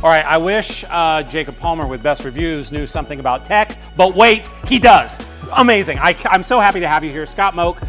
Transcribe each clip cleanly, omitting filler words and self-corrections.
All right, I wish Jacob Palmer with Best Reviews knew something about tech, but wait, he does. Amazing. I'm so happy to have you here. Scott Moak,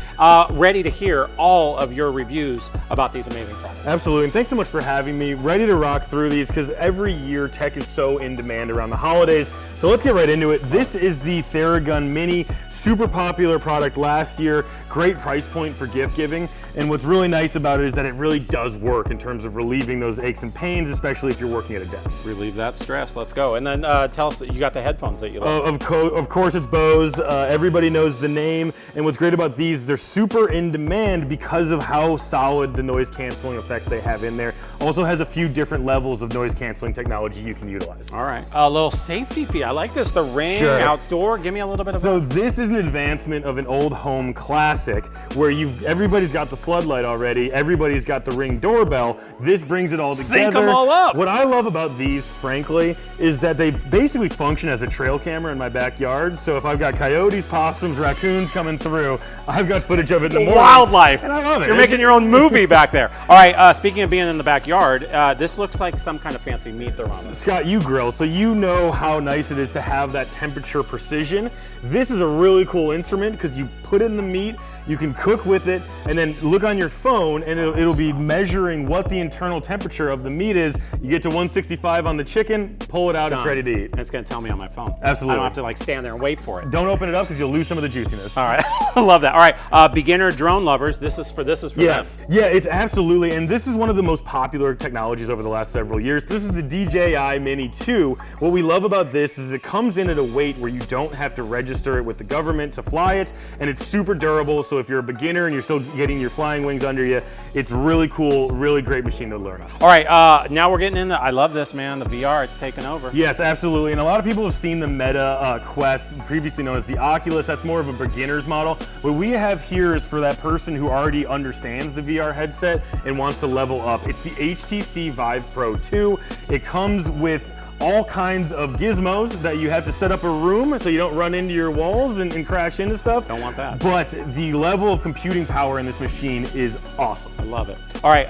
ready to hear all of your reviews about these amazing products. Absolutely, and thanks so much for having me. Ready to rock through these because every year tech is so in demand around the holidays. So let's get right into it. This is the Theragun Mini, super popular product last year, great price point for gift giving. And what's really nice about it is that it really does work in terms of relieving those aches and pains, especially if you're working at a desk. Relieve that stress. Let's go. And then tell us that you got the headphones that you love. Of course, it's Bose. Everybody knows the name. And what's great about these, they're super in demand because of how solid the noise canceling effects they have in there. Also has a few different levels of noise canceling technology you can utilize. All right. A little safety fee. I like this. The Ring outdoor. Give me a little bit of. So this is an advancement of an old home classic where everybody's got the floodlight already. Everybody's got the Ring doorbell. This brings it all together. Sync them all up. What I love about these, frankly, is that they basically function as a trail camera in my backyard. So if I've got coyotes, possums, raccoons coming through, I've got footage of it in the morning. Wildlife. And I love it. You're making your own movie back there. All right, speaking of being in the backyard, this looks like some kind of fancy meat thermometer. Scott, you grill, so you know how nice it is to have that temperature precision. This is a really cool instrument because you put in the meat, you can cook with it, and then look on your phone and it'll be measuring what the internal temperature of the meat is. You get to 165 on the chicken, pull it out, Done. It's ready to eat. It's gonna tell me on my phone. Absolutely. I don't have to like stand there and wait for it. Don't open it up because you'll lose some of the juiciness. All right, I love that. All right, beginner drone lovers, this is for Yes, them. yeah, it's absolutely, and this is one of the most popular technologies over the last several years. This is the DJI Mini 2. What we love about this is it comes in at a weight where you don't have to register it with the government to fly it, and it's super durable, so if you're a beginner and you're still getting your flying wings under you, it's really cool, really great machine to learn on. All right, now we're getting into, I love this, man, the VR, it's taken over. Yes, absolutely, and a lot of people have seen the Meta Quest, previously known as the Oculus. That's more of a beginner's model. What we have here is for that person who already understands the VR headset and wants to level up. It's the HTC Vive Pro 2. It comes with all kinds of gizmos that you have to set up a room so you don't run into your walls and crash into stuff. Don't want that. But the level of computing power in this machine is awesome. I love it. All right,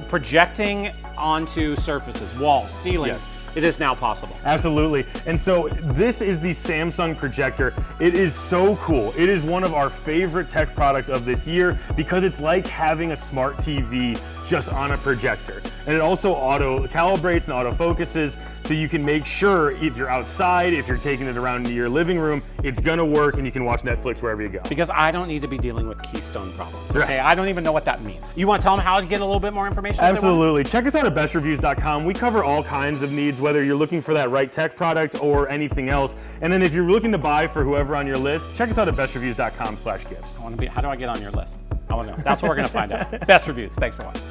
projecting onto surfaces, walls, ceilings. Yes. It is now possible. Absolutely. And so this is the Samsung projector. It is so cool. It is one of our favorite tech products of this year because it's like having a smart TV just on a projector. And it also auto calibrates and auto focuses so you can make sure if you're outside, if you're taking it around into your living room, it's gonna work and you can watch Netflix wherever you go. Because I don't need to be dealing with keystone problems. Okay, Right. I don't even know what that means. You want to tell them how to get a little bit more information? Absolutely. Check us out at bestreviews.com. We cover all kinds of needs, whether you're looking for that right tech product or anything else. And then if you're looking to buy for whoever on your list, check us out at bestreviews.com/gifts. I want to be. How do I get on your list? I want to know. That's what we're going to find out. Best Reviews. Thanks for watching.